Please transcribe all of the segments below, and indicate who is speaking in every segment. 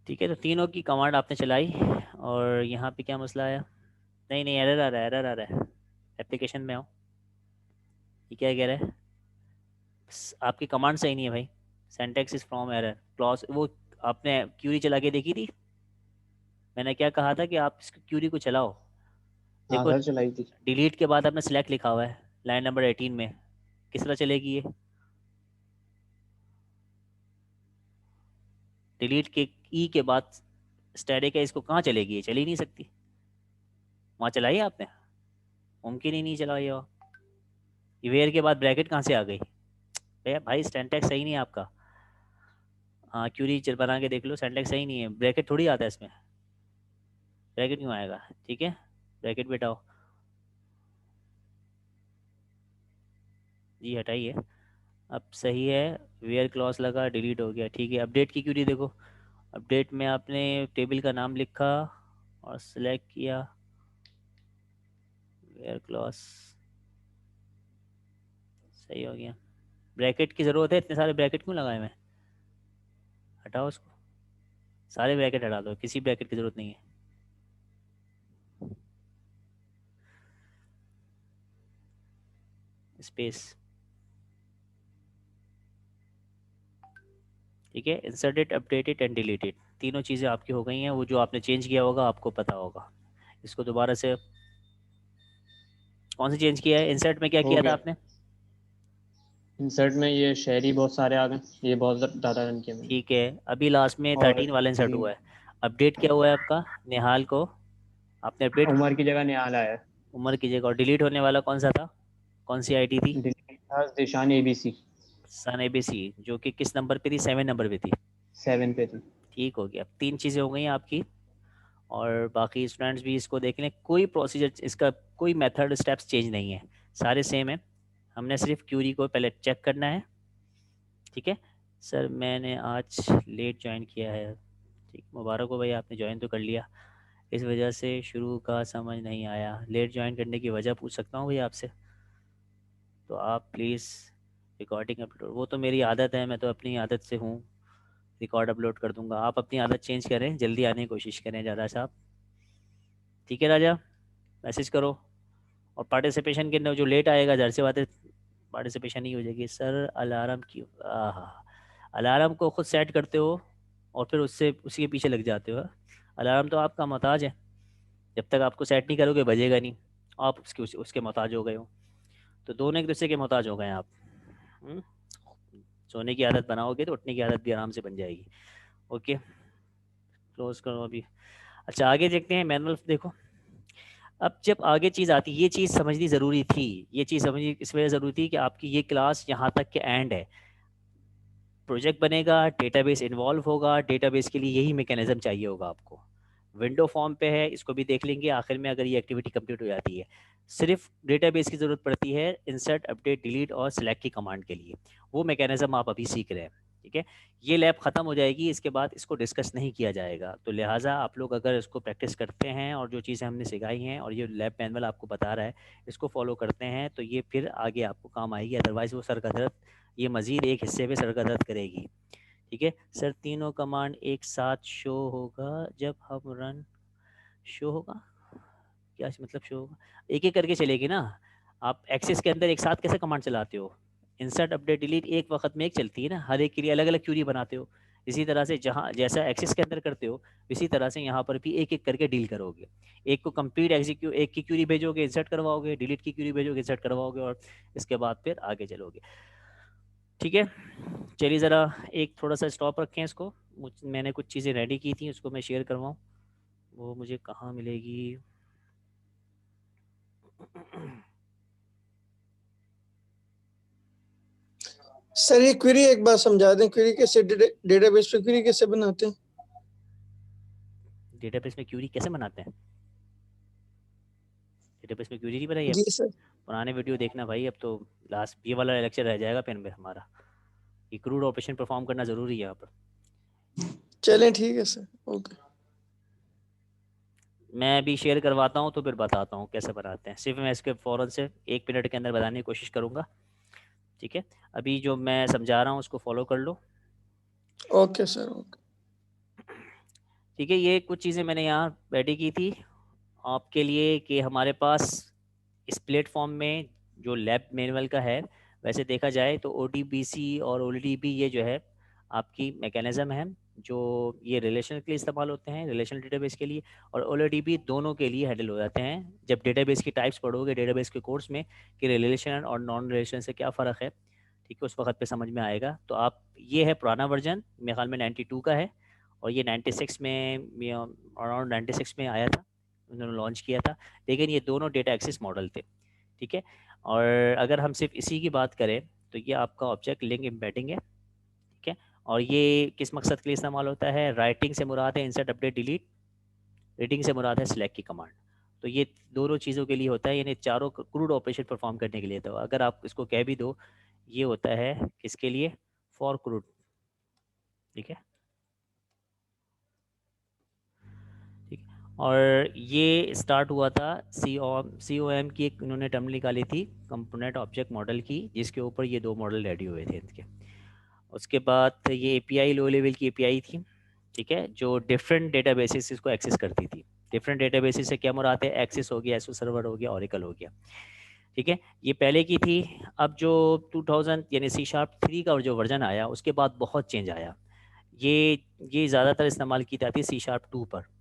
Speaker 1: ठीक है, तो तीनों की कमांड आपने चलाई और यहाँ पे क्या मसला आया? नहीं नहीं, एरर आ रहा है, एरर आ रहा है। एप्लीकेशन में आओ। ये क्या कह रहा है? आपकी कमांड सही नहीं है भाई। Syntax is from error clause. वो आपने क्यूरी चला के देखी थी? मैंने क्या कहा था कि आप इस क्यूरी को चलाओ।
Speaker 2: हाँ
Speaker 1: देखो,
Speaker 2: सर, चलाई थी।
Speaker 1: डिलीट के बाद आपने सिलेक्ट लिखा हुआ है लाइन नंबर 18 में। किस तरह चलेगी ये? डिलीट के ई के बाद स्टैटिक है, इसको कहाँ चलेगी? ये चल ही नहीं सकती। वहाँ चलाई है आपने? मुमकिन ही नहीं चलाई है। वेयर के बाद ब्रैकेट कहाँ से आ गई? भाई सिंटैक्स सही नहीं है आपका। हाँ, क्यूरी बना के देख लो, सिंटैक्स सही नहीं है। ब्रैकेट थोड़ी आता है इसमें। ब्रैकेट क्यों आएगा? ठीक है, ब्रैकेट बेटाओ जी, हटाइए। अब सही है। वेयर क्लॉज लगा, डिलीट हो गया। ठीक है, अपडेट की क्यूरी देखो। अपडेट में आपने टेबल का नाम लिखा और सिलेक्ट किया वेयर क्लॉज। सही हो गया। ब्रैकेट की ज़रूरत है? इतने सारे ब्रैकेट क्यों लगाए मैं? हटाओ उसको, सारे ब्रैकेट हटा दो, किसी ब्रैकेट की ज़रूरत नहीं है। स्पेस। ठीक है, इंसर्टेड, अपडेटेड एंड डिलीटेड, तीनों चीज़ें आपकी हो गई हैं। वो जो आपने चेंज किया होगा आपको पता होगा। इसको दोबारा से, कौन सी चेंज किया है? इंसर्ट में क्या
Speaker 2: हो
Speaker 1: किया था
Speaker 2: गया।
Speaker 1: आपने?
Speaker 2: इंसर्ट में ये शहरी बहुत सारे आ गए, ये बहुत ज़्यादा रन किया मैंने।
Speaker 1: ठीक है, अभी लास्ट में
Speaker 2: और
Speaker 1: 13 वाला इंसर्ट हुआ है। अपडेट क्या हुआ है आपका? निहाल को आपने अपडेट किया।
Speaker 2: उमर की जगह निहाल आया है।
Speaker 1: उम्र की जगह। और डिलीट होने वाला कौन सा था? कौन सी आईडी थी?
Speaker 2: दिल्ली था दिशान ABC।
Speaker 1: सन एबीसी, जो कि किस नंबर पे थी? 7 नंबर पे थी।
Speaker 2: 7 पे थी।
Speaker 1: ठीक हो गया, तीन चीज़ें हो गई आपकी। और बाकी स्टूडेंट्स भी इसको देख लें। कोई प्रोसीजर इसका, कोई मेथड स्टेप्स चेंज नहीं है, सारे सेम है। हमने सिर्फ क्यूरी को पहले चेक करना है। ठीक है। सर मैंने आज लेट ज्वाइन किया है। ठीक, मुबारक हो भाई, आपने ज्वाइन तो कर लिया। इस वजह से शुरू का समझ नहीं आया। लेट ज्वाइन करने की वजह पूछ सकता हूँ भैया आपसे? तो आप प्लीज़ रिकॉर्डिंग अपलोड, वो तो मेरी आदत है, मैं तो अपनी आदत से हूँ। रिकॉर्ड अपलोड कर दूंगा। आप अपनी आदत चेंज करें, जल्दी आने की कोशिश करें ज़्यादा साहब। ठीक है राजा, मैसेज करो। और पार्टिसिपेशन के अंदर जो लेट आएगा, ज़र से बात है, पार्टिसिपेशन नहीं हो जाएगी। सर अलार्म क्यों? अलार्म को खुद सेट करते हो और फिर उससे उसी के पीछे लग जाते हो। अलार्म तो आपका मोहताज है, जब तक आपको सेट नहीं करोगे बजेगा नहीं। आप उसके मोहताज हो गए हो। तो दोनों एक दूसरे के मोहताज हो गए हैं आप। हम्म? सोने की आदत बनाओगे तो उठने की आदत भी आराम से बन जाएगी। ओके, क्लोज करो अभी। अच्छा, आगे देखते हैं। मैनुअल देखो। अब जब आगे चीज़ आती है, ये चीज़ समझनी ज़रूरी थी। ये चीज़ समझनी इस वजह ज़रूरी थी कि आपकी ये क्लास यहाँ तक के एंड है। प्रोजेक्ट बनेगा, डेटाबेस इन्वॉल्व होगा, डेटाबेस के लिए यही मैकेनिज्म चाहिए होगा आपको। विंडो फॉर्म पे है, इसको भी देख लेंगे आखिर में अगर ये एक्टिविटी कंप्लीट हो जाती है। सिर्फ डेटाबेस की ज़रूरत पड़ती है इंसर्ट, अपडेट, डिलीट और सिलेक्ट की कमांड के लिए। वो मैकेनिज्म आप अभी सीख रहे हैं। ठीक है, ये लैब ख़त्म हो जाएगी, इसके बाद इसको डिस्कस नहीं किया जाएगा। तो लिहाजा आप लोग अगर इसको प्रैक्टिस करते हैं और जो चीज़ें हमने सिखाई हैं और ये लैब मैनुअल आपको बता रहा है, इसको फॉलो करते हैं तो ये फिर आगे आपको काम आएगी। अदरवाइज़ वो सर का दर्द, ये मज़ीद एक हिस्से पे सर का दर्द करेगी। ठीक है सर, तीनों कमांड एक साथ शो होगा जब हम रन। शो होगा? क्या मतलब शो होगा? एक एक करके चलेगी ना। आप एक्सेस के अंदर एक साथ कैसे कमांड चलाते हो? इंसर्ट, अपडेट, डिलीट एक वक्त में एक चलती है ना, हर एक के लिए अलग अलग क्यूरी बनाते हो। इसी तरह से जहाँ जैसा एक्सेस के अंदर करते हो, इसी तरह से यहाँ पर भी एक एक करके डील करोगे। एक को कंप्लीट एग्जीक्यूट, एक की क्यूरी भेजोगे इंसर्ट करवाओगे, डिलीट की क्यूरी भेजोगे इंसर्ट करवाओगे, और इसके बाद फिर आगे चलोगे। ठीक है, चलिए ज़रा एक थोड़ा सा स्टॉप रखें इसको। मैंने कुछ चीज़ें रेडी की थी, उसको मैं शेयर करवाऊँ। वो मुझे कहाँ मिलेगी?
Speaker 3: सर ये क्वेरी एक बार समझा दें, क्वेरी कैसे डेटाबेस पे क्वेरी कैसे बनाते हैं?
Speaker 1: डेटाबेस में क्यूरी कैसे बनाते हैं? डेटाबेस में क्यूरी नहीं बनाई है?
Speaker 3: जी सर।
Speaker 1: पुराने वीडियो देखना भाई, अब तो लास्ट ये वाला लेक्चर रह जाएगा पेन पे हमारा। ये क्रूड ऑपरेशन परफॉर्म करना ज़रूरी है यहाँ पर।
Speaker 3: चलें ठीक है सर, ओके।
Speaker 1: मैं अभी शेयर करवाता हूँ तो फिर बताता हूँ कैसे बनाते हैं। सिर्फ मैं इसके फ़ौरन से 1 मिनट के अंदर बताने की कोशिश करूँगा। ठीक है, अभी जो मैं समझा रहा हूँ उसको फॉलो कर लो।
Speaker 3: Okay sir, okay.
Speaker 1: ठीक है, ये कुछ चीज़ें मैंने यहाँ रेडी की थी आपके लिए कि हमारे पास इस प्लेटफॉर्म में जो लैब मैनुअल का है, वैसे देखा जाए तो ODBC और ODB ये जो है आपकी मैकेनिज्म है जो ये रिलेशन के लिए इस्तेमाल होते हैं, रिलेशनल डेटाबेस के लिए, और ODB दोनों के लिए हैंडल हो जाते हैं। जब डेटाबेस की टाइप्स पढ़ोगे डेटाबेस के कोर्स में कि रिलेशन और नॉन रिलेशन से क्या फ़र्क है, ठीक है, उस वक्त पे समझ में आएगा। तो आप, ये है पुराना वर्जन, मेरे ख्याल में 92 का है, और ये 96 में, अराउंड 96 में आया था, उन्होंने लॉन्च किया था। लेकिन ये दोनों डेटा एक्सेस मॉडल थे, ठीक है। और अगर हम सिर्फ इसी की बात करें तो ये आपका ऑब्जेक्ट लिंक एम्बेडिंग है, ठीक है। और ये किस मकसद के लिए इस्तेमाल होता है? राइटिंग से मुराद है इंसर्ट अपडेट डिलीट, रीडिंग से मुराद है सिलेक्ट की कमांड। तो ये दोनों चीज़ों के लिए होता है, यानी चारों क्रूड ऑपरेशन परफॉर्म करने के लिए। तो अगर आप इसको कह भी दो, ये होता है किसके लिए? फॉर क्रूड, ठीक है, ठीक है। और ये स्टार्ट हुआ था COM की एक उन्होंने टर्म निकाली थी, कंपोनेंट ऑब्जेक्ट मॉडल की, जिसके ऊपर ये दो मॉडल रेडी हुए थे इनके। उसके बाद ये API लो लेवल की API थी, ठीक है, जो डिफरेंट डेटाबेसेस को एक्सेस करती थी। डिफरेंट डेटाबेसेस से क्या मुराद है? एक्सेस हो गया, एसो सर्वर हो गया, ओरेकल हो गया, ठीक है। ये पहले की थी। अब जो 2000 यानी C#3 का जो वर्जन आया, उसके बाद बहुत चेंज आया। ये ये ज़्यादातर इस्तेमाल की जाती है C#2 पर।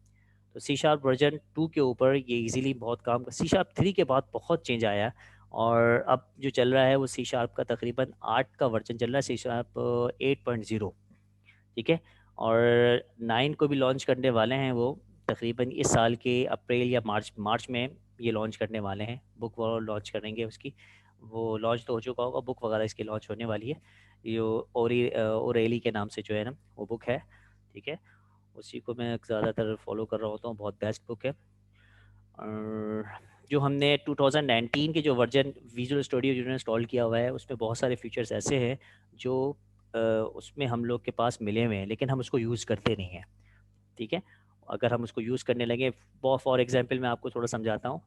Speaker 1: तो C# वर्जन 2 के ऊपर ये इजीली बहुत काम कर, C#3 के बाद बहुत चेंज आया। और अब जो चल रहा है वो C# का तकरीबन 8 का वर्जन चल रहा है, C# 8.0, ठीक है। और 9 को भी लॉन्च करने वाले हैं वो, तकरीबन इस साल के अप्रैल या मार्च में ये लॉन्च करने वाले हैं। बुक वो लॉन्च करेंगे उसकी, वो लॉन्च तो हो चुका होगा, बुक वगैरह इसकी लॉन्च होने वाली है। ये ओरेली के नाम से जो है ना, वो बुक है, ठीक है। उसी को मैं ज़्यादातर फॉलो कर रहा होता हूँ, बहुत बेस्ट बुक है। और जो हमने 2019 के जो वर्जन विजुअल स्टूडियो जो इंस्टॉल किया हुआ है, उसमें बहुत सारे फीचर्स ऐसे हैं जो उसमें हम लोग के पास मिले हुए हैं, लेकिन हम उसको यूज़ करते नहीं हैं, ठीक है। अगर हम उसको यूज़ करने लगे, फॉर एग्जांपल मैं आपको थोड़ा समझाता हूँ,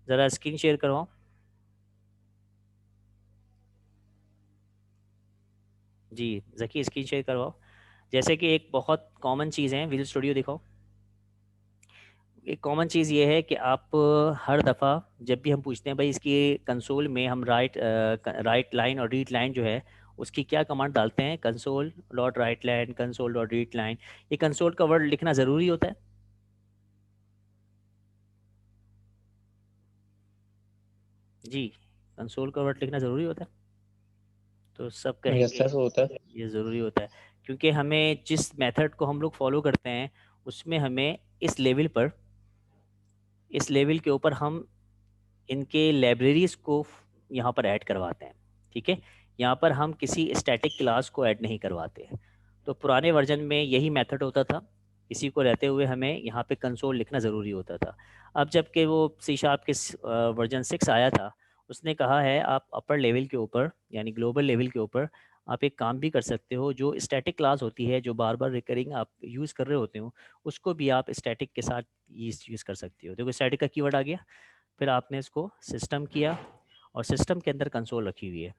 Speaker 1: ज़रा स्क्रीन शेयर करवाओ। जी जकी, स्क्रीन शेयर करवाओ। जैसे कि एक बहुत कॉमन चीज़ है, विजुअल स्टूडियो दिखाओ। एक कॉमन चीज़ ये है कि आप हर दफ़ा जब भी हम पूछते हैं भाई इसकी कंसोल में हम राइट लाइन और रीड लाइन जो है, उसकी क्या कमांड डालते हैं? Console dot right line, console dot read line. ये कंसोल का वर्ड लिखना ज़रूरी होता है? जी, कंसोल का वर्ड लिखना ज़रूरी होता है? तो सब
Speaker 2: यस
Speaker 1: कहेंगे
Speaker 2: सर, होता है।
Speaker 1: ये ज़रूरी होता है, क्योंकि हमें जिस मेथड को हम लोग फॉलो करते हैं, उसमें हमें इस लेवल के ऊपर हम इनके लाइब्रेरीज को यहाँ पर ऐड करवाते हैं, ठीक है। यहाँ पर हम किसी स्टैटिक क्लास को ऐड नहीं करवाते। तो पुराने वर्जन में यही मेथड होता था, इसी को रहते हुए हमें यहाँ पे कंसोल लिखना ज़रूरी होता था। अब जबकि वो C# के वर्जन 6 आया था, उसने कहा है आप अपर लेवल के यूपर यानी ग्लोबल लेवल के ऊपर आप एक काम भी कर सकते हो, जो स्टैटिक क्लास होती है जो बार बार रिकरिंग आप यूज़ कर रहे होते हो, उसको भी आप स्टैटिक के साथ यूज़ कर सकते हो। देखो स्टैटिक का कीवर्ड आ गया, फिर आपने इसको सिस्टम किया, और सिस्टम के अंदर कंसोल रखी हुई है,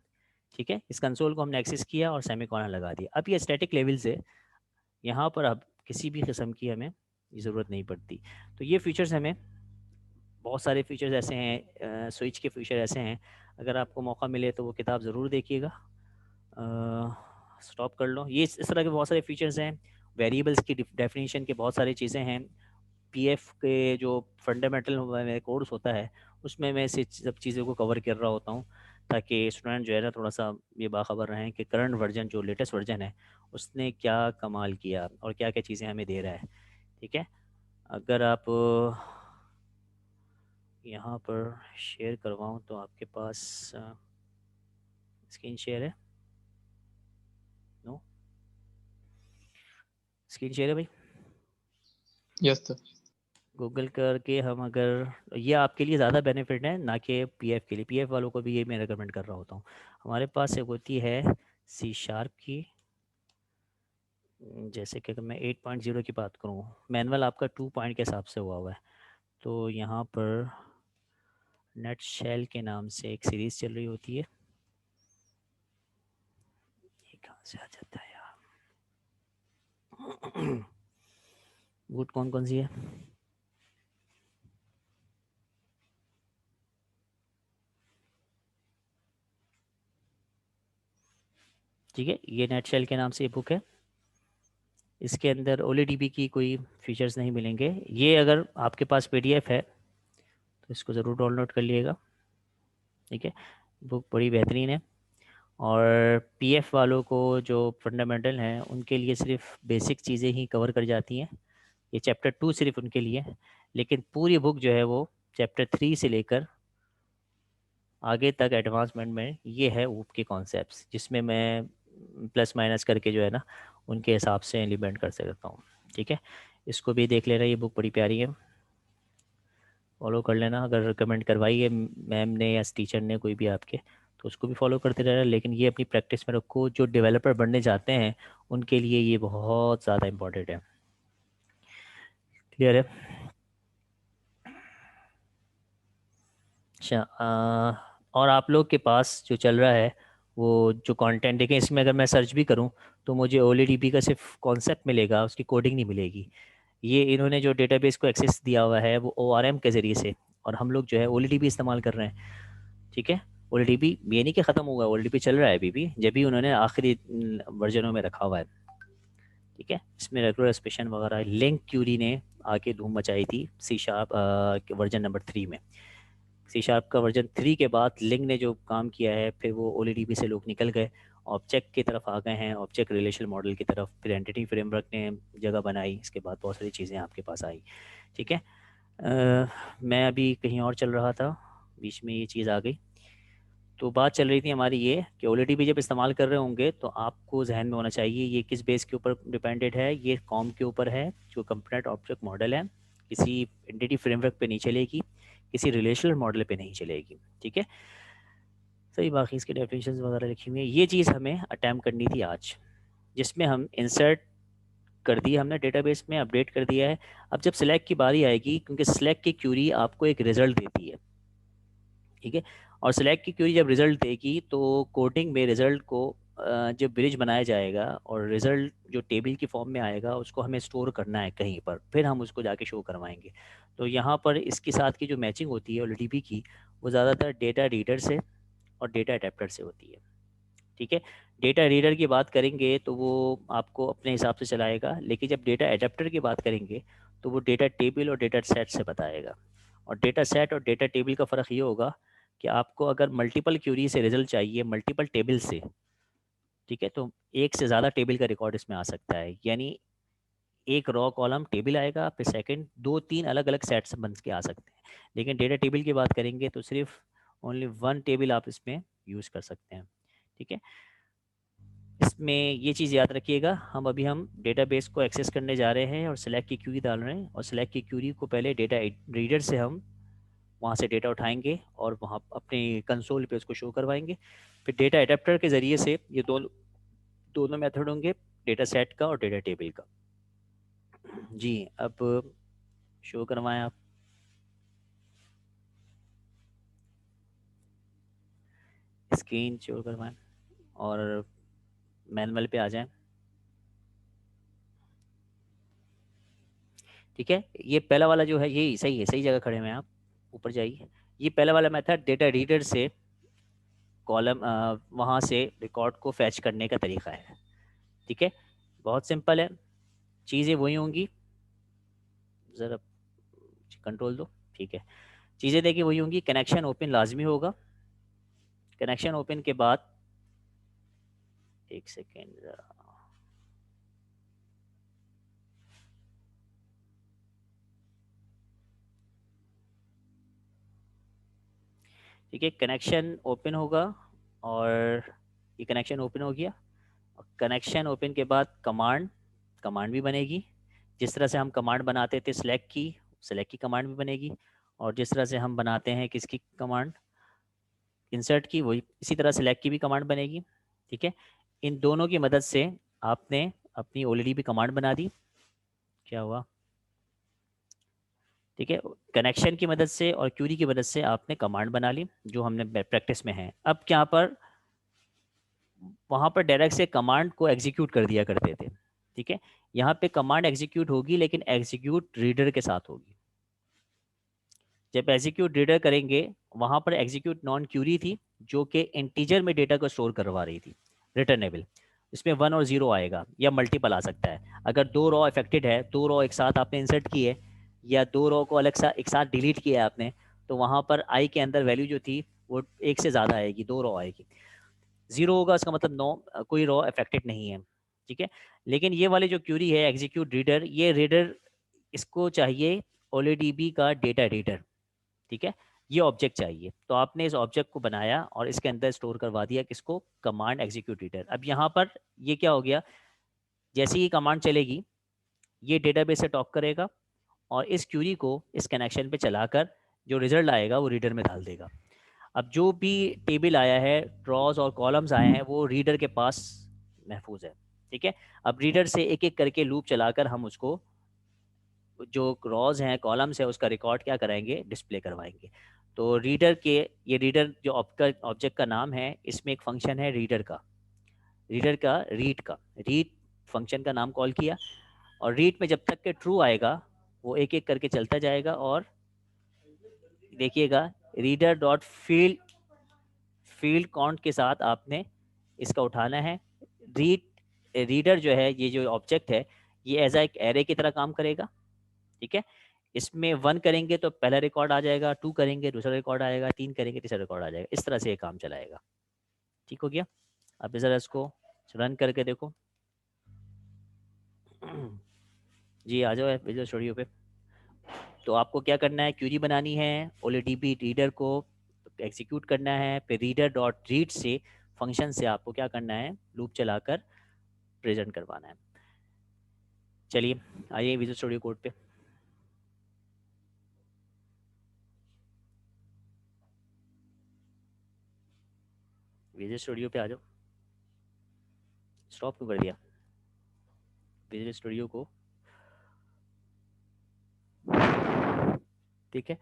Speaker 1: ठीक है। इस कंसोल को हमने एक्सेस किया और सेमीकोलन लगा दिया। अब ये स्टैटिक लेवल से यहाँ पर अब किसी भी किस्म की हमें ज़रूरत नहीं पड़ती। तो ये फीचर्स हमें, बहुत सारे फीचर्स ऐसे हैं, स्विच के फीचर ऐसे हैं, अगर आपको मौका मिले तो वो किताब ज़रूर देखिएगा। स्टॉप कर लो। ये इस तरह के बहुत सारे फीचर्स हैं। वेरिएबल्स की डेफिनेशन के बहुत सारी चीज़ें हैं। PF के जो फंडामेंटल कोर्स होता है, उसमें मैं इस सब चीज़ों को कवर कर रहा होता हूँ, ताकि स्टूडेंट जो है ना थोड़ा सा ये बाखबर रहें कि करंट वर्जन जो लेटेस्ट वर्जन है उसने क्या कमाल किया और क्या क्या चीज़ें हमें दे रहा है, ठीक है। अगर आप यहाँ पर शेयर करवाऊँ तो आपके पास स्क्रीन शेयर है? नो स्क्रीन शेयर है भाई?
Speaker 2: Yes sir.
Speaker 1: गूगल करके हम, अगर ये आपके लिए ज़्यादा बेनिफिट है ना कि PF के लिए, PF वालों को भी ये मैं रिकमेंड कर रहा होता हूँ। हमारे पास एक होती है C# की, जैसे कि अगर मैं 8.0 की बात करूँ, मैनुअल आपका 2 पॉइंट के हिसाब से हुआ है। तो यहाँ पर नेट शेल के नाम से एक सीरीज़ चल रही होती है, ये कहाँ से आ जाता है यार? गुड कौन कौन सी है? ठीक है, ये नेटशेल के नाम से ये बुक है। इसके अंदर OLEDB की कोई फीचर्स नहीं मिलेंगे। ये अगर आपके पास PDF है तो इसको ज़रूर डाउनलोड कर लिएगा। ठीक है, बुक बड़ी बेहतरीन है। और PF वालों को जो फंडामेंटल हैं उनके लिए सिर्फ बेसिक चीज़ें ही कवर कर जाती हैं। ये चैप्टर 2 सिर्फ उनके लिए है, लेकिन पूरी बुक जो है वो चैप्टर 3 से लेकर आगे तक एडवांसमेंट में ये है ऊप के कॉन्सेप्ट्स, जिसमें मैं प्लस माइनस करके जो है ना उनके हिसाब से एलिमेंट कर सकता हूँ। ठीक है, इसको भी देख लेना, ये बुक बड़ी प्यारी है, फॉलो कर लेना। अगर रिकमेंड करवाई है मैम ने या टीचर ने कोई भी आपके, तो उसको भी फॉलो करते रहना। लेकिन ये अपनी प्रैक्टिस में रखो, जो डेवलपर बनने जाते हैं उनके लिए ये बहुत ज़्यादा इम्पोर्टेंट है। क्लियर है? अच्छा, और आप लोग के पास जो चल रहा है वो जो कंटेंट देखें, इसमें अगर मैं सर्च भी करूं तो मुझे OLEDB का सिर्फ कॉन्सेप्ट मिलेगा, उसकी कोडिंग नहीं मिलेगी। ये इन्होंने जो डेटाबेस को एक्सेस दिया हुआ है वो ORM के ज़रिए से, और हम लोग जो है OLEDB इस्तेमाल कर रहे हैं। ठीक है, OLEDB ये नहीं कि ख़त्म हुआ, OLEDB चल रहा है अभी भी, जब भी उन्होंने आखिरी वर्जनों में रखा हुआ है। ठीक है, इसमें रेगुलर स्पेशन वगैरह, लिंक क्यूरी ने आके धूम मचाई थी C# वर्जन नंबर 3 में। C# का वर्जन 3 के बाद लिंक ने जो काम किया है, फिर वो OLEDB से लोग निकल गए, ऑब्जेक्ट की तरफ आ गए हैं, ऑब्जेक्ट रिलेशनल मॉडल की तरफ, फिर एंटिटी फ्रेमवर्क ने जगह बनाई, इसके बाद बहुत सारी चीज़ें आपके पास आई। ठीक है, मैं अभी कहीं और चल रहा था, बीच में ये चीज़ आ गई। तो बात चल रही थी हमारी ये कि OLEDB जब इस्तेमाल कर रहे होंगे तो आपको जहन में होना चाहिए ये किस बेस के ऊपर डिपेंडेड है। ये कॉम के ऊपर है, जो कंपोनेंट ऑब्जेक्ट मॉडल है, किसी एंटिटी फ्रेमवर्क पे नहीं चलेगी, किसी रिलेशनल मॉडल पे नहीं चलेगी। ठीक है, सही। बाकी इसके डेफिनेशंस वगैरह लिखी हुई है। ये चीज़ हमें अटैम्प्ट करनी थी आज, जिसमें हम इंसर्ट कर दिया हमने, डेटाबेस में अपडेट कर दिया है। अब जब सिलेक्ट की बारी आएगी, क्योंकि सिलेक्ट की क्यूरी आपको एक रिजल्ट देती है, ठीक है, और सिलेक्ट की क्यूरी जब रिजल्ट देगी तो कोडिंग में रिजल्ट को जब ब्रिज बनाया जाएगा और रिजल्ट जो टेबल की फॉर्म में आएगा उसको हमें स्टोर करना है कहीं पर, फिर हम उसको जाके शो करवाएंगे। तो यहाँ पर इसके साथ की जो मैचिंग होती है OLEDB की, वो ज़्यादातर डेटा रीडर से और डेटा अडेप्टर से होती है। ठीक है, डेटा रीडर की बात करेंगे तो वो आपको अपने हिसाब से चलाएगा, लेकिन जब डेटा एडेप्टर की बात करेंगे तो वो डेटा टेबल और डेटा सेट से बताएगा। और डेटा सेट और डेटा टेबल का फ़र्क ये होगा कि आपको अगर मल्टीपल क्यूरी से रिजल्ट चाहिए मल्टीपल टेबल से, ठीक है, तो एक से ज़्यादा टेबल का रिकॉर्ड इसमें आ सकता है। यानी एक रॉ कॉलम टेबल आएगा, फिर सेकंड 2-3 अलग अलग सेट्स बन के आ सकते हैं। लेकिन डेटा टेबल की बात करेंगे तो सिर्फ ओनली 1 टेबल आप इसमें यूज़ कर सकते हैं। ठीक है, इसमें ये चीज़ याद रखिएगा, हम डेटाबेस को एक्सेस करने जा रहे हैं और सिलेक्ट की क्यूरी डाल रहे हैं, और सिलेक्ट की क्यूरी को पहले डेटा रीडर से हम वहाँ से डेटा उठाएंगे और वहाँ अपने कंसोल पे उसको शो करवाएंगे। फिर डेटा एडेप्टर के ज़रिए से ये दोनों मेथड होंगे, डेटा सेट का और डेटा टेबल का। जी, अब शो करवाएं आप, स्क्रीन शो करवाएं और मैनुअल पे आ जाएं। ठीक है, ये पहला वाला जो है ये सही है, सही जगह खड़े हुए हैं आप, ऊपर जाइए। ये पहला वाला मेथड डेटा रीडर से कॉलम वहाँ से रिकॉर्ड को फैच करने का तरीका है। ठीक है, बहुत सिंपल है, चीज़ें वही होंगी, ज़रा कंट्रोल दो। ठीक है, चीज़ें देखिए वही होंगी, कनेक्शन ओपन लाजमी होगा। कनेक्शन ओपन के बाद, एक सेकेंड ज़रा, ठीक है, कनेक्शन ओपन होगा और ये कनेक्शन ओपन हो गया। कनेक्शन ओपन के बाद कमांड भी बनेगी, जिस तरह से हम कमांड बनाते थे सेलेक्ट की कमांड भी बनेगी, और जिस तरह से हम बनाते हैं किसकी कमांड, इंसर्ट की, वही इसी तरह सेलेक्ट की भी कमांड बनेगी। ठीक है, इन दोनों की मदद से आपने अपनी OLEDB कमांड बना दी। क्या हुआ? ठीक है, कनेक्शन की मदद से और क्यूरी की मदद से आपने कमांड बना ली जो हमने प्रैक्टिस में है। अब क्या पर वहाँ पर डायरेक्ट से कमांड को एग्जीक्यूट कर दिया करते थे, ठीक है, यहाँ पे कमांड एग्जीक्यूट होगी लेकिन एग्जीक्यूट रीडर के साथ होगी। जब एग्जीक्यूट रीडर करेंगे वहां पर एग्जीक्यूट नॉन क्यूरी थी जो कि इंटीजर में डेटा को स्टोर करवा रही थी, रिटर्नेबल। इसमें 1 और 0 आएगा या मल्टीपल आ सकता है। अगर 2 रॉ अफेक्टेड है, 2 रॉ एक साथ आपने इंसर्ट किए या 2 रॉ को अलग सा एक साथ डिलीट किया आपने, तो वहां पर आई के अंदर वैल्यू जो थी वो एक से ज़्यादा आएगी, 2 रॉ आएगी। 0 होगा उसका मतलब नो, कोई रॉ अफेक्टेड नहीं है। ठीक है, लेकिन ये वाली जो क्यूरी है एग्जीक्यूट रीडर, ये रीडर इसको चाहिए ओलीडीबी का डेटा रीडर। ठीक है, ये ऑब्जेक्ट चाहिए, तो आपने इस ऑब्जेक्ट को बनाया और इसके अंदर स्टोर करवा दिया किसको, कमांड एग्जीक्यूट रीडर। अब यहाँ पर ये क्या हो गया, जैसे ही कमांड चलेगी ये डेटाबेस से टॉक करेगा और इस क्यूरी को इस कनेक्शन पे चलाकर जो रिजल्ट आएगा वो रीडर में डाल देगा। अब जो भी टेबल आया है, ड्रॉज और कॉलम्स आए हैं, वो रीडर के पास महफूज है। ठीक है, अब रीडर से एक एक करके लूप चलाकर हम उसको जो रॉज हैं, कॉलम्स है, उसका रिकॉर्ड क्या कराएंगे, डिस्प्ले करवाएंगे। तो रीडर के, ये रीडर जो ऑब्जेक्ट का नाम है, इसमें एक फंक्शन है रीडर का, रीड फंक्शन का नाम कॉल किया, और रीड में जब तक के ट्रू आएगा वो एक एक करके चलता जाएगा। और देखिएगा रीडर डॉट फील्ड काउंट के साथ आपने इसका उठाना है। रीडर जो है, ये जो ऑब्जेक्ट है, ये एज एक एरे की तरह काम करेगा। ठीक है, इसमें 1 करेंगे तो पहला रिकॉर्ड आ जाएगा, 2 करेंगे दूसरा रिकॉर्ड आएगा, 3 करेंगे तीसरा रिकॉर्ड आ जाएगा। इस तरह से ये काम चलाएगा। ठीक हो गया, अब ज़रा इसको रन करके देखो। जी आ जाओ विजुअल स्टूडियो पे। तो आपको क्या करना है, क्यूरी बनानी है, ओलीडीबी रीडर को एग्जीक्यूट करना है, फिर रीडर डॉट रीड से फंक्शन से आपको क्या करना है, लूप चलाकर प्रेजेंट करवाना है। चलिए आइए विजुअल स्टूडियो कोड पे। विजुअल स्टूडियो पे आ जाओ। स्टॉप क्यों कर दिया विजुअल स्टूडियो को? ठीक है,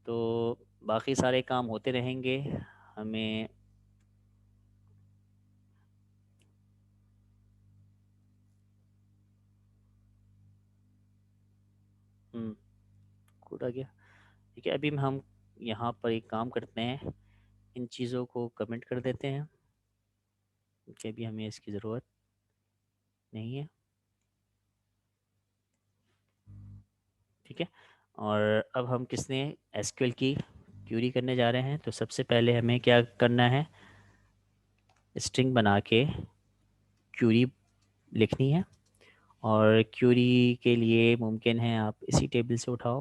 Speaker 1: तो बाकी सारे काम होते रहेंगे। हमें कोड आ गया। ठीक है, अभी हम यहाँ पर एक काम करते हैं, इन चीज़ों को कमेंट कर देते हैं कि अभी हमें इसकी ज़रूरत नहीं है। ठीक है, और अब हम किसने एसक्यूएल की क्यूरी करने जा रहे हैं। तो सबसे पहले हमें क्या करना है, स्ट्रिंग बना के क्यूरी लिखनी है। और क्यूरी के लिए मुमकिन है आप इसी टेबल से उठाओ।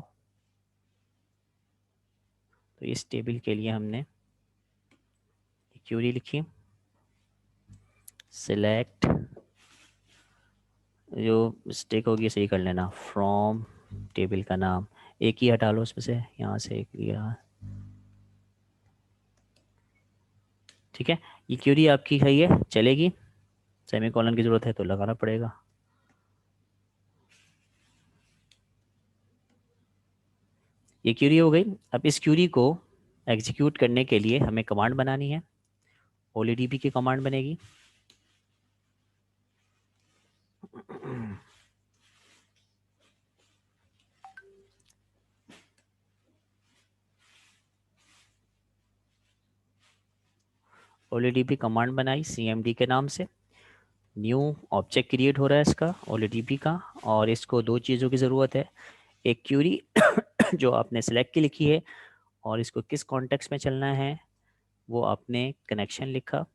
Speaker 1: तो इस टेबल के लिए हमने क्यूरी लिखी, सिलेक्ट, जो मिस्टेक होगी सही कर लेना, फ्रॉम टेबल का नाम एक ही हटा लो उसमें से, यहाँ से एक लिया। ठीक है, ये क्यूरी आपकी सही है, चलेगी। सेमीकोलन की ज़रूरत है तो लगाना पड़ेगा। ये क्यूरी हो गई। अब इस क्यूरी को एग्जीक्यूट करने के लिए हमें कमांड बनानी है, ओलीडीबी की कमांड बनेगी। ओलीडीबी कमांड बनाई cmd के नाम से, न्यू ऑब्जेक्ट क्रिएट हो रहा है इसका ओलीडीबी का, और इसको दो चीज़ों की ज़रूरत है, एक क्यूरी जो आपने सेलेक्ट की लिखी है, और इसको किस कॉन्टेक्स्ट में चलना है वो आपने कनेक्शन लिखा।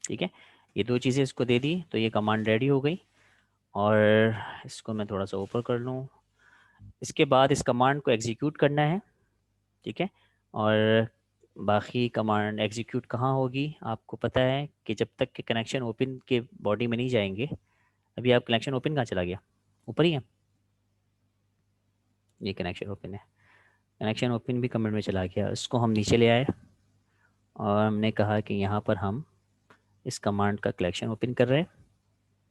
Speaker 1: ठीक है, ये दो चीज़ें इसको दे दी तो ये कमांड रेडी हो गई। और इसको मैं थोड़ा सा ऊपर कर लूँ। इसके बाद इस कमांड को एग्जीक्यूट करना है। ठीक है, और बाकी कमांड एग्जीक्यूट कहाँ होगी, आपको पता है कि जब तक के कनेक्शन ओपन के बॉडी में नहीं जाएंगे। अभी आप कनेक्शन ओपन कहाँ चला गया, ऊपर ही है, ये कनेक्शन ओपन है, कनेक्शन ओपन भी कमेंट में चला गया। इसको हम नीचे ले आए और हमने कहा कि यहाँ पर हम इस कमांड का कलेक्शन ओपन कर रहे हैं।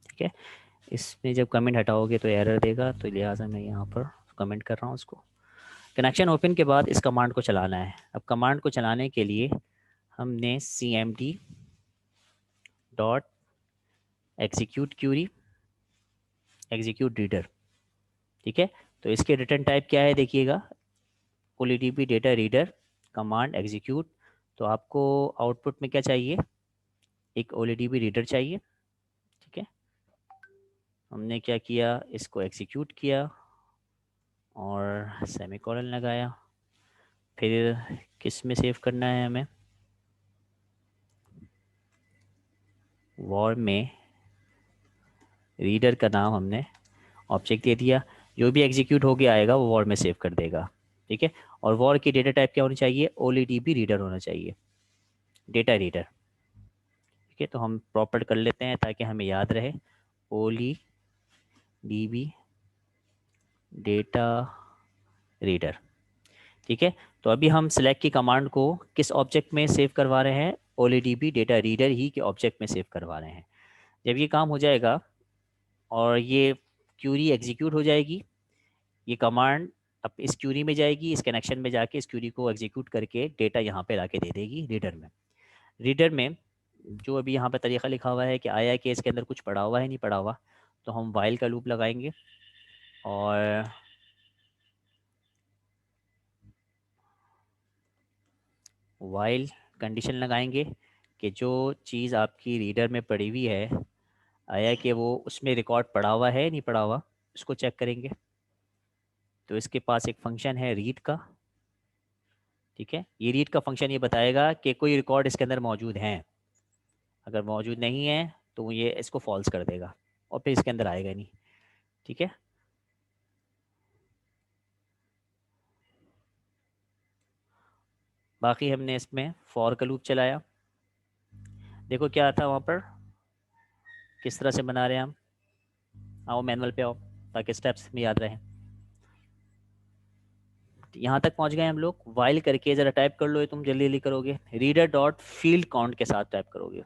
Speaker 1: ठीक है, इसमें जब कमेंट हटाओगे तो एरर देगा, तो लिहाजा मैं यहाँ पर कमेंट कर रहा हूँ उसको। कनेक्शन ओपन के बाद इस कमांड को चलाना है। अब कमांड को चलाने के लिए हमने cmd dot execute query execute reader. ठीक है, तो इसके रिटर्न टाइप क्या है देखिएगा, OLEDP data reader command execute. तो आपको आउटपुट में क्या चाहिए, एक OLEDP रीडर चाहिए। ठीक है, हमने क्या किया, इसको एग्जीक्यूट किया और सेमीकोलन लगाया। फिर किस में सेव करना है हमें, वॉर में रीडर का नाम हमने ऑब्जेक्ट दे दिया, जो भी एग्जीक्यूट हो गया आएगा वो वॉर में सेव कर देगा। ठीक है, और वॉर की डेटा टाइप क्या होनी चाहिए, OLEDP रीडर होना चाहिए, डेटा रीडर। ठीक है, तो हम प्रॉपर कर लेते हैं ताकि हमें याद रहे, OLEDP डेटा रीडर। ठीक है, तो अभी हम सिलेक्ट की कमांड को किस ऑब्जेक्ट में सेव करवा रहे हैं, OLEDP डेटा रीडर ही के ऑब्जेक्ट में सेव करवा रहे हैं। जब ये काम हो जाएगा और ये क्यूरी एग्जीक्यूट हो जाएगी, ये कमांड अब इस क्यूरी में जाएगी, इस कनेक्शन में जाके इस क्यूरी को एग्जीक्यूट करके डेटा यहाँ पे लाके दे देगी रीडर में। रीडर में जो अभी यहाँ पे तरीका लिखा हुआ है कि आया कि इसके अंदर कुछ पड़ा हुआ है नहीं पड़ा हुआ, तो हम वाइल का लूप लगाएंगे और वाइल कंडीशन लगाएंगे कि जो चीज़ आपकी रीडर में पड़ी हुई है, आया कि वो उसमें रिकॉर्ड पड़ा हुआ है नहीं पड़ा हुआ, इसको चेक करेंगे। तो इसके पास एक फंक्शन है रीड का। ठीक है, ये रीड का फंक्शन ये बताएगा कि कोई रिकॉर्ड इसके अंदर मौजूद हैं, अगर मौजूद नहीं है तो ये इसको फॉल्स कर देगा और फिर इसके अंदर आएगा नहीं। ठीक है, बाकी हमने इसमें फॉर का लूप चलाया, देखो क्या आता है वहाँ पर, किस तरह से बना रहे हैं हम। आओ मैनुअल पे आओ ताकि स्टेप्स में याद रहें। यहाँ तक पहुँच गए हम लोग, वाइल करके ज़रा टाइप कर लो, ये तुम जल्दी जल्दी करोगे, रीडर डॉट फील्ड काउंट के साथ टाइप करोगे।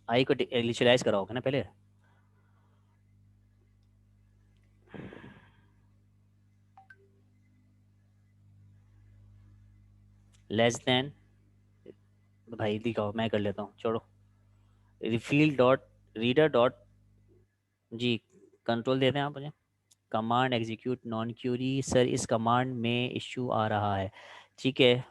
Speaker 1: आई को इनिशियलाइज कराओगे ना पहले। लेस देन, भाई दिखाओ मैं कर लेता हूँ छोड़ो, फील्ड डॉट रीडर डॉट, जी कंट्रोल देते हैं आप मुझे, command execute non query. Sir इस कमांड में इशू आ रहा है। ठीक है,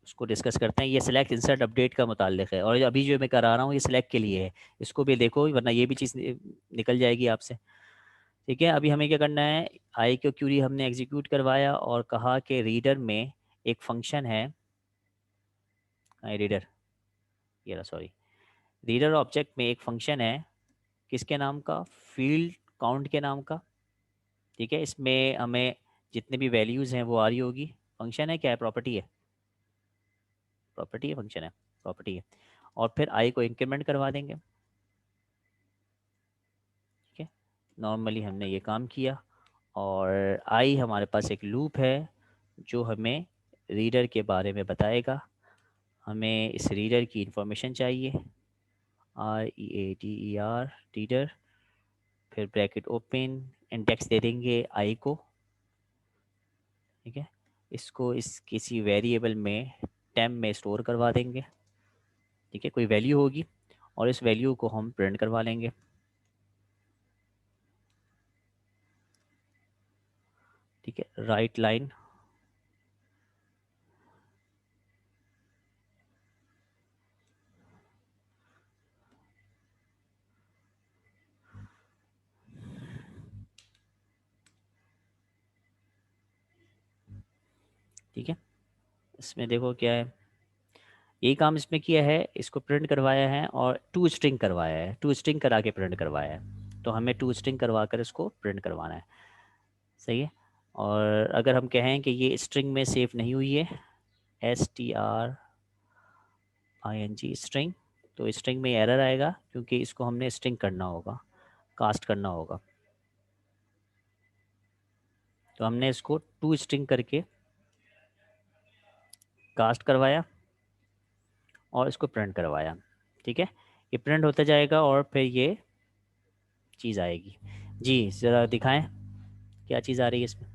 Speaker 1: उसको डिस्कस करते हैं। ये सिलेक्ट इंसर्ट अपडेट का मुताल्लिक है और अभी जो मैं करा रहा हूँ ये सिलेक्ट के लिए है, इसको भी देखो वरना ये भी चीज़ निकल जाएगी आपसे। ठीक है, अभी हमें क्या करना है, आई क्यू क्यूरी हमने एग्जीक्यूट करवाया और कहा कि रीडर में एक फंक्शन है, आई रीडर, ये रहा सॉरी, रीडर ऑब्जेक्ट में एक फंक्शन है, किसके नाम का, फील्ड काउंट के नाम का। ठीक है, इसमें हमें जितने भी वैल्यूज़ हैं वो आ रही होगी। फंक्शन है क्या है, प्रॉपर्टी है, प्रॉपर्टी है, फंक्शन है, प्रॉपर्टी है। और फिर आई को इंक्रीमेंट करवा देंगे। ठीक है, नॉर्मली हमने ये काम किया और आई हमारे पास एक लूप है जो हमें रीडर के बारे में बताएगा। हमें इस रीडर की इंफॉर्मेशन चाहिए, READER रीडर, फिर ब्रैकेट ओपन, इंडेक्स दे देंगे आई को। ठीक है, इसको इस किसी वेरिएबल में टेम में स्टोर करवा देंगे। ठीक है, कोई वैल्यू होगी और इस वैल्यू को हम प्रिंट करवा लेंगे। ठीक है, राइट लाइन, ठीक है, इसमें देखो क्या है, यही काम इसमें किया है, इसको प्रिंट करवाया है और टू स्ट्रिंग करवाया है, टू स्ट्रिंग करा के प्रिंट करवाया है। तो हमें टू स्ट्रिंग करवा कर इसको प्रिंट करवाना है। सही है, और अगर हम कहें कि ये स्ट्रिंग में सेव नहीं हुई है, STRING स्ट्रिंग, तो स्ट्रिंग में एरर आएगा क्योंकि इसको हमने स्ट्रिंग करना होगा, कास्ट करना होगा। तो हमने इसको टू स्ट्रिंग करके कास्ट करवाया और इसको प्रिंट करवाया। ठीक है, ये प्रिंट होता जाएगा और फिर ये चीज़ आएगी। जी ज़रा दिखाएं क्या चीज़ आ रही है इसमें।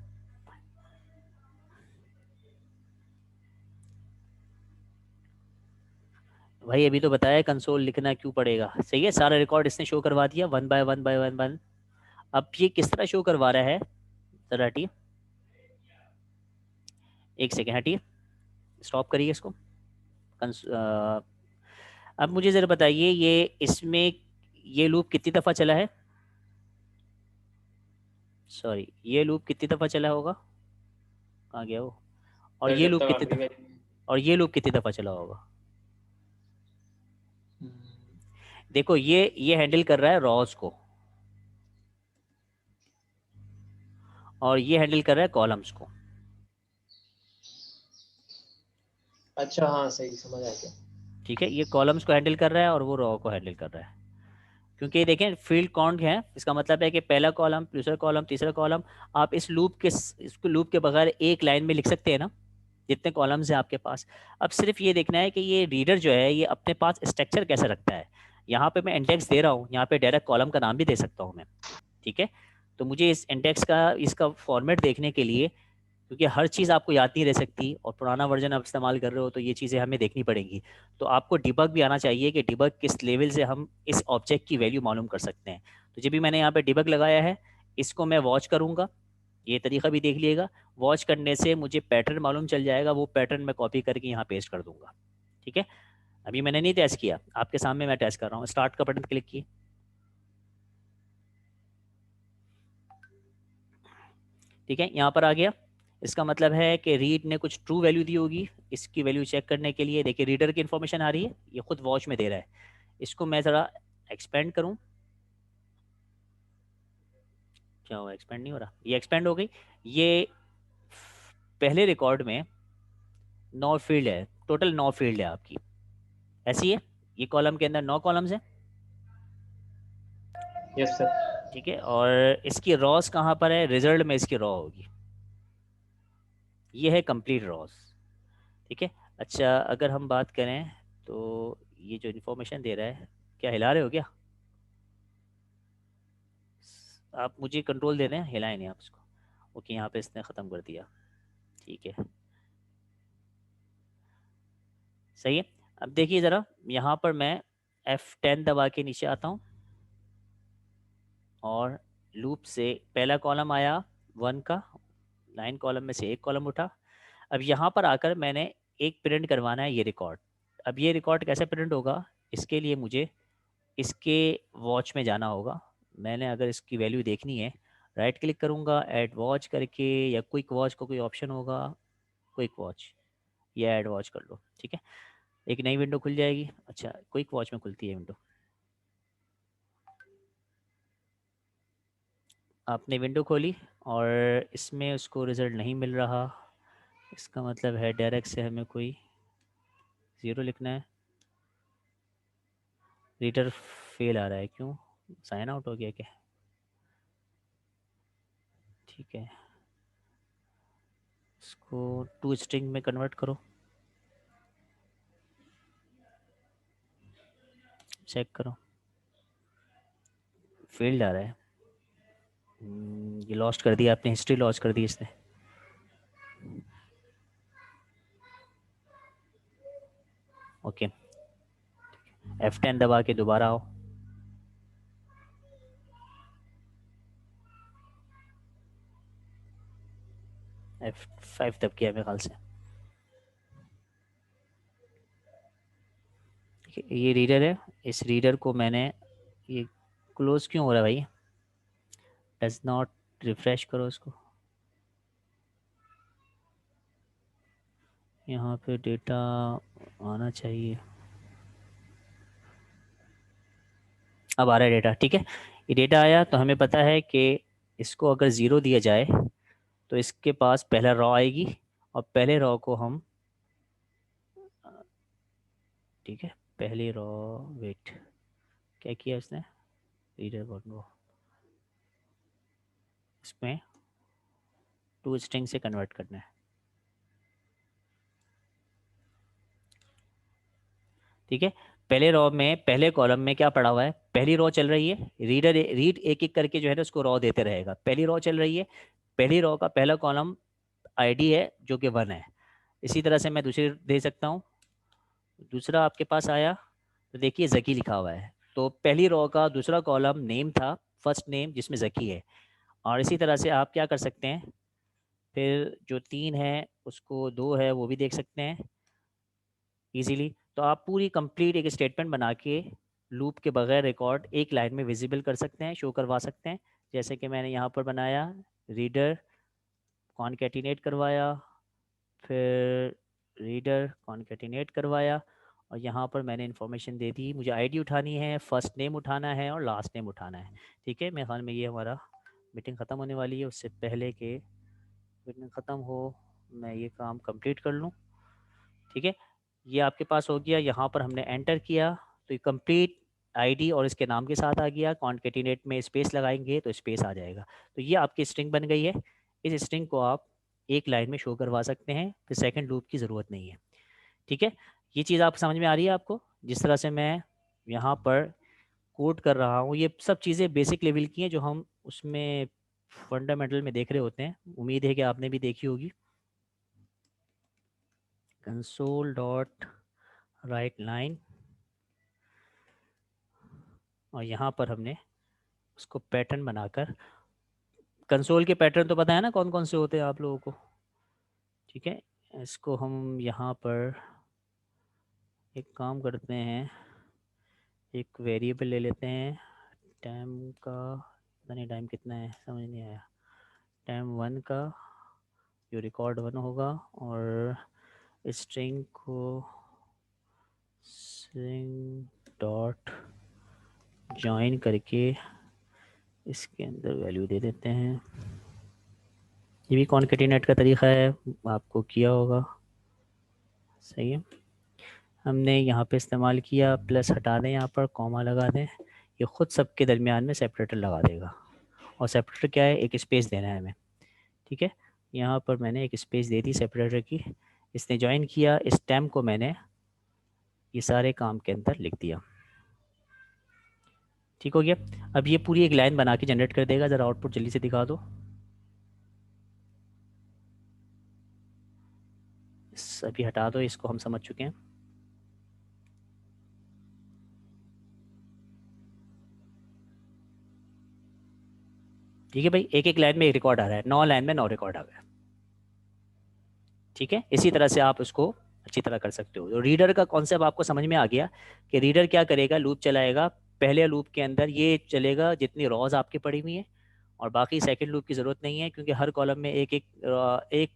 Speaker 1: भाई अभी तो बताया कंसोल लिखना क्यों पड़ेगा। सही है, सारा रिकॉर्ड इसने शो करवा दिया one by one by one one. अब ये किस तरह शो करवा रहा है, जरा हटिए, एक सेकेंड हटिए, स्टॉप करिए इसको। अब मुझे ज़रा बताइए ये इसमें ये लूप कितनी दफ़ा चला है, सॉरी ये लूप कितनी दफ़ा चला होगा, कहाँ गया वो, और
Speaker 2: सर
Speaker 1: ये
Speaker 2: जब
Speaker 1: लूप
Speaker 2: तक
Speaker 1: कितनी
Speaker 2: आखिरी
Speaker 1: दफ़ा,
Speaker 2: में
Speaker 1: और ये लूप कितनी दफ़ा चला होगा। देखो ये हैंडल कर रहा है रॉस को, और ये हैंडल कर रहा है कॉलम्स को।
Speaker 2: अच्छा हाँ सही समझ आ गया।
Speaker 1: ठीक है, ये कॉलम्स को हैंडल कर रहा है और वो रॉ को हैंडल कर रहा है। क्योंकि ये देखें फील्ड काउंट है, इसका मतलब है कि पहला कॉलम, दूसरा कॉलम, तीसरा कॉलम। आप इस लूप के बगैर एक लाइन में लिख सकते हैं ना, जितने कॉलम्स हैं आपके पास। अब सिर्फ ये देखना है कि ये रीडर जो है ये अपने पास स्ट्रक्चर कैसे रखता है। यहाँ पे मैं इंडेक्स दे रहा हूँ, यहाँ पे डायरेक्ट कॉलम का नाम भी दे सकता हूँ मैं। ठीक है, तो मुझे इस इंडेक्स का इसका फॉर्मेट देखने के लिए, क्योंकि हर चीज़ आपको याद नहीं रह सकती और पुराना वर्जन आप इस्तेमाल कर रहे हो, तो ये चीज़ें हमें देखनी पड़ेंगी। तो आपको डिबग भी आना चाहिए कि डिबग किस लेवल से हम इस ऑब्जेक्ट की वैल्यू मालूम कर सकते हैं। तो जब भी मैंने यहाँ पे डिबग लगाया है, इसको मैं वॉच करूँगा, ये तरीका भी देख लीजिएगा। वॉच करने से मुझे पैटर्न मालूम चल जाएगा, वो पैटर्न मैं कॉपी करके यहाँ पेस्ट कर दूंगा। ठीक है, अभी मैंने नहीं टेस्ट किया, आपके सामने मैं टेस्ट कर रहा हूँ। स्टार्ट का बटन क्लिक किए, ठीक है, यहाँ पर आ गया। इसका मतलब है कि रीड ने कुछ ट्रू वैल्यू दी होगी। इसकी वैल्यू चेक करने के लिए देखिए रीडर की इन्फॉर्मेशन आ रही है, ये खुद वॉच में दे रहा है। इसको मैं ज़रा एक्सपेंड करूँ, क्या हुआ, एक्सपेंड नहीं हो रहा, ये एक्सपेंड हो गई। ये पहले रिकॉर्ड में 9 फील्ड है, टोटल 9 फील्ड है आपकी, ऐसी है। ये कॉलम के अंदर 9 कॉलम्स हैं।
Speaker 2: Yes sir.
Speaker 1: ठीक है, और इसकी रॉस कहाँ पर है, रिजल्ट में इसकी रॉ होगी। ये है कंप्लीट रॉस। ठीक है, अच्छा अगर हम बात करें तो ये जो इन्फॉर्मेशन दे रहा है, क्या हिला रहे हो क्या आप, मुझे कंट्रोल दे रहे हैं, हिलाए नहीं आप इसको। ओके, यहाँ पे इसने ख़त्म कर दिया, ठीक है, सही है। अब देखिए ज़रा, यहाँ पर मैं F10 दबा के नीचे आता हूँ, और लूप से पहला कॉलम आया 1 का, 9 कॉलम में से एक कॉलम उठा। अब यहाँ पर आकर मैंने एक प्रिंट करवाना है ये रिकॉर्ड। अब ये रिकॉर्ड कैसे प्रिंट होगा, इसके लिए मुझे इसके वॉच में जाना होगा। मैंने अगर इसकी वैल्यू देखनी है, राइट क्लिक करूँगा ऐड वॉच करके, या क्विक वॉच का कोई ऑप्शन होगा, क्विक वॉच, या ऐड वॉच कर लो। ठीक है, एक नई विंडो खुल जाएगी। अच्छा, क्विक वॉच में खुलती है विंडो, आपने विंडो खोली और इसमें उसको रिज़ल्ट नहीं मिल रहा। इसका मतलब है डायरेक्ट से हमें कोई 0 लिखना है। रीडर फेल आ रहा है, क्यों, साइन आउट हो गया क्या। ठीक है, इसको टू स्ट्रिंग में कन्वर्ट करो, चेक करो, फेल्ड आ रहा है। ये लॉस्ट कर दिया आपने, हिस्ट्री लॉस्ट कर दी इसने। ओके, F10 दबा के दोबारा आओ, F5 दब किया मेरे ख्याल से। ये रीडर है, इस रीडर को मैंने, ये क्लोज क्यों हो रहा है भाई, डज नॉट, रिफ्रेश करो इसको, यहाँ पे डेटा आना चाहिए, अब आ रहा है डेटा। ठीक है, ये डेटा आया, तो हमें पता है कि इसको अगर 0 दिया जाए तो इसके पास पहला रॉ आएगी, और पहले रॉ को हम, ठीक है, पहली रॉ, वेट, क्या किया इसने, रीडर वो इसमें टू स्ट्रिंग से कन्वर्ट करना है। ठीक है, पहले रॉ में, पहले कॉलम में क्या पड़ा हुआ है, पहली रॉ चल रही है, रीड एक एक करके जो है ना उसको रॉ देते रहेगा। पहली रॉ चल रही है, पहली रॉ का पहला कॉलम आईडी है जो कि 1 है। इसी तरह से मैं दूसरी दे सकता हूँ, दूसरा आपके पास आया तो देखिए ज़की लिखा हुआ है, तो पहली रो का दूसरा कॉलम नेम था, फर्स्ट नेम जिसमें ज़की है। और इसी तरह से आप क्या कर सकते हैं, फिर जो 3 है उसको 2 है वो भी देख सकते हैं इजीली। तो आप पूरी कंप्लीट एक स्टेटमेंट बना के लूप के बगैर रिकॉर्ड एक लाइन में विजिबल कर सकते हैं, शो करवा सकते हैं। जैसे कि मैंने यहाँ पर बनाया, रीडर कॉन्केटिनेट करवाया, फिर रीडर कॉन्केटिनेट करवाया, और यहाँ पर मैंने इन्फॉर्मेशन दे दी, मुझे आईडी उठानी है, फर्स्ट नेम उठाना है और लास्ट नेम उठाना है। ठीक है, मेरे ख्याल में ये हमारा मीटिंग ख़त्म होने वाली है, उससे पहले कि मीटिंग ख़त्म हो मैं ये काम कंप्लीट कर लूँ। ठीक है, ये आपके पास हो गया। यहाँ पर हमने एंटर किया तो ये कंप्लीट आईडी और इसके नाम के साथ आ गया। कॉन्केटिनेट में स्पेस लगाएंगे तो स्पेस आ जाएगा। तो ये आपकी स्ट्रिंग बन गई है। इस स्ट्रिंग को आप एक लाइन में शो करवा सकते हैं, फिर सेकंड लूप की ज़रूरत नहीं है। ठीक है, ये चीज़ आप समझ में आ रही है आपको? जिस तरह से मैं यहाँ पर कोड कर रहा हूँ, ये सब चीज़ें बेसिक लेवल की हैं जो हम उसमें फंडामेंटल में देख रहे होते हैं। उम्मीद है कि आपने भी देखी होगी। कंसोल डॉट राइट लाइन, और यहाँ पर हमने उसको पैटर्न बनाकर, कंसोल के पैटर्न तो पता है ना कौन कौन से होते हैं आप लोगों को? ठीक है, इसको हम यहाँ पर एक काम करते हैं, एक वेरिएबल ले लेते हैं टाइम का, पता नहीं टाइम कितना है समझ नहीं आया, टाइम 1 का जो रिकॉर्ड 1 होगा, और स्ट्रिंग को स्ट्रिंग डॉट जॉइन करके इसके अंदर वैल्यू दे देते हैं। ये भी कॉन्केटिनेट का तरीका है, आपको किया होगा, सही है। हमने यहाँ पे इस्तेमाल किया, प्लस हटा दें, यहाँ पर कॉमा लगा दें, ये ख़ुद सबके दरमियान में सेपरेटर लगा देगा। और सेपरेटर क्या है, एक स्पेस देना है हमें। ठीक है, यहाँ पर मैंने एक स्पेस दे दी सेपरेटर की, इसने ज्वाइन किया, इस टैम को मैंने ये सारे काम के अंदर लिख दिया। ठीक हो गया। अब ये पूरी एक लाइन बना के जनरेट कर देगा। ज़रा आउटपुट जल्दी से दिखा दो। अभी हटा दो, इसको हम समझ चुके हैं। ठीक है भाई, एक एक लाइन में एक रिकॉर्ड आ रहा है, 9 लाइन में 9 रिकॉर्ड आ गया। ठीक है, इसी तरह से आप उसको अच्छी तरह कर सकते हो। तो रीडर का कॉन्सेप्ट आपको समझ में आ गया कि रीडर क्या करेगा, लूप चलाएगा। पहले लूप के अंदर ये चलेगा जितनी रॉज आपकी पड़ी हुई है, और बाकी सेकंड लूप की ज़रूरत नहीं है, क्योंकि हर कॉलम में एक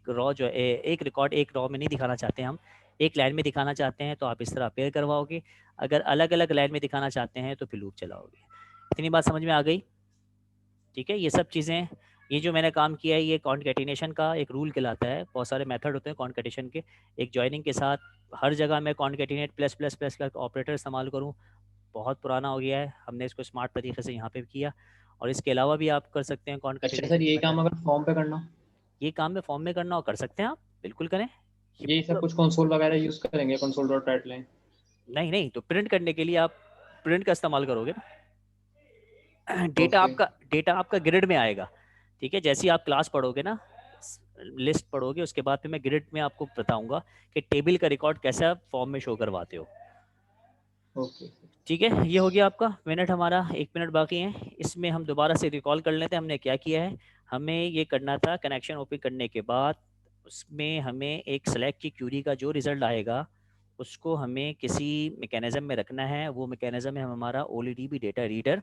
Speaker 1: रॉ जो है, एक रिकॉर्ड एक रॉ में नहीं दिखाना चाहते हम, एक लाइन में दिखाना चाहते हैं, तो आप इस तरह पेयर करवाओगे। अगर अलग अलग लाइन में दिखाना चाहते हैं तो फिर लूप चलाओगे। इतनी बात समझ में आ गई? ठीक है, ये सब चीज़ें, ये जो मैंने काम किया है ये कॉन्केटिनेशन का एक रूल कहलाता है। बहुत सारे मेथड होते हैं कॉन्केटिनेशन के, एक जॉइनिंग के साथ हर जगह मैं कॉन्केटिनेट प्लस प्लस प्लस का ऑपरेटर इस्तेमाल करूँ, बहुत पुराना हो गया है। हमने इसको स्मार्ट तरीके से यहाँ पे किया, और इसके अलावा भी आप कर सकते हैं
Speaker 2: अच्छा
Speaker 1: कॉन्केटिनेशन
Speaker 2: सर, यही
Speaker 1: मेथड।
Speaker 2: काम अगर फॉर्म पे करना,
Speaker 1: ये काम में फॉर्म में करना हो कर सकते हैं आप, बिल्कुल करें। ये
Speaker 2: यही सब कुछ कंसोल वगैरह यूज़ करेंगे, कंसोल डॉट राइट लाइन?
Speaker 1: नहीं नहीं, तो प्रिंट करने के लिए आप प्रिंट का इस्तेमाल करोगे ना।
Speaker 2: ओके।
Speaker 1: डेटा आपका ग्रिड में आएगा। ठीक है, जैसे ही आप क्लास पढ़ोगे ना, लिस्ट पढ़ोगे, उसके बाद फिर मैं ग्रिड में आपको बताऊंगा कि टेबल का रिकॉर्ड कैसे आप फॉर्म में शो करवाते हो।
Speaker 2: ओके।
Speaker 1: ठीक है, ये हो गया आपका मिनट, हमारा 1 मिनट बाकी है। इसमें हम दोबारा से रिकॉल कर लेते हैं हमने क्या किया है। हमें ये करना था, कनेक्शन ओपन करने के बाद उसमें हमें एक सेलेक्ट की क्यूरी का जो रिज़ल्ट आएगा उसको हमें किसी मैकेनिज़्म में रखना है। वो मैकेनिज़्म है हमारा OLEDB data reader.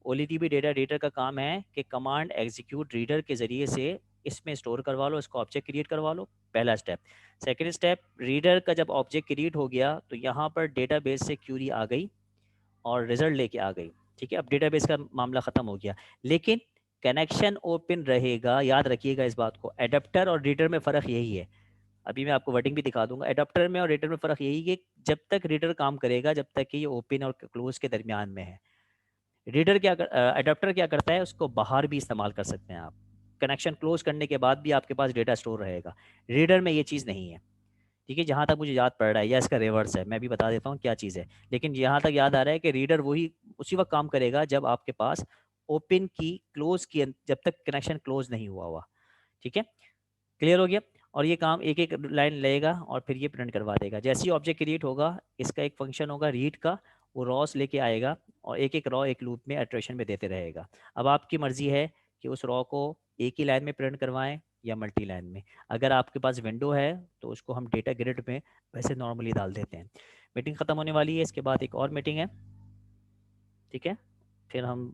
Speaker 1: OLEDB data reader का काम है कि कमांड एग्जीक्यूट रीडर के ज़रिए से इसमें स्टोर करवा लो, इसको ऑब्जेक्ट क्रिएट करवा लो, पहला स्टेप। सेकंड स्टेप, रीडर का जब ऑब्जेक्ट क्रिएट हो गया तो यहाँ पर डेटाबेस से क्यूरी आ गई और रिजल्ट लेके आ गई। ठीक है, अब डेटाबेस का मामला ख़त्म हो गया, लेकिन कनेक्शन ओपन रहेगा। याद रखिएगा इस बात को, एडाप्टर और रीडर में फ़र्क यही है। अभी मैं आपको वर्डिंग भी दिखा दूंगा। एडाप्टर में और रीडर में फ़र्क यही है कि जब तक रीडर काम करेगा, जब तक कि ये ओपन और क्लोज के दरमियान में है। रीडर क्या एडाप्टर क्या करता है, उसको बाहर भी इस्तेमाल कर सकते हैं आप। कनेक्शन क्लोज करने के बाद भी आपके पास डेटा स्टोर रहेगा। रीडर में ये चीज़ नहीं है। ठीक है, जहाँ तक मुझे याद पड़ रहा है, या इसका रिवर्स है, मैं भी बता देता हूँ क्या चीज़ है। लेकिन यहाँ तक याद आ रहा है कि रीडर वही उसी वक्त काम करेगा जब आपके पास ओपन की क्लोज की, जब तक कनेक्शन क्लोज नहीं हुआ हुआ। ठीक है, क्लियर हो गया। और ये काम एक एक लाइन लेगा और फिर ये प्रिंट करवा देगा। जैसे ही ऑब्जेक्ट क्रिएट होगा, इसका एक फंक्शन होगा रीड का, वो रॉस लेके आएगा और एक एक रॉ एक लूप में इटरेशन में देते रहेगा। अब आपकी मर्जी है कि उस रॉ को एक ही लाइन में प्रिंट करवाएं या मल्टी लाइन में। अगर आपके पास विंडो है तो उसको हम डेटा ग्रिड में वैसे नॉर्मली डाल देते हैं। मीटिंग ख़त्म होने वाली है, इसके बाद एक और मीटिंग है, ठीक है, फिर हम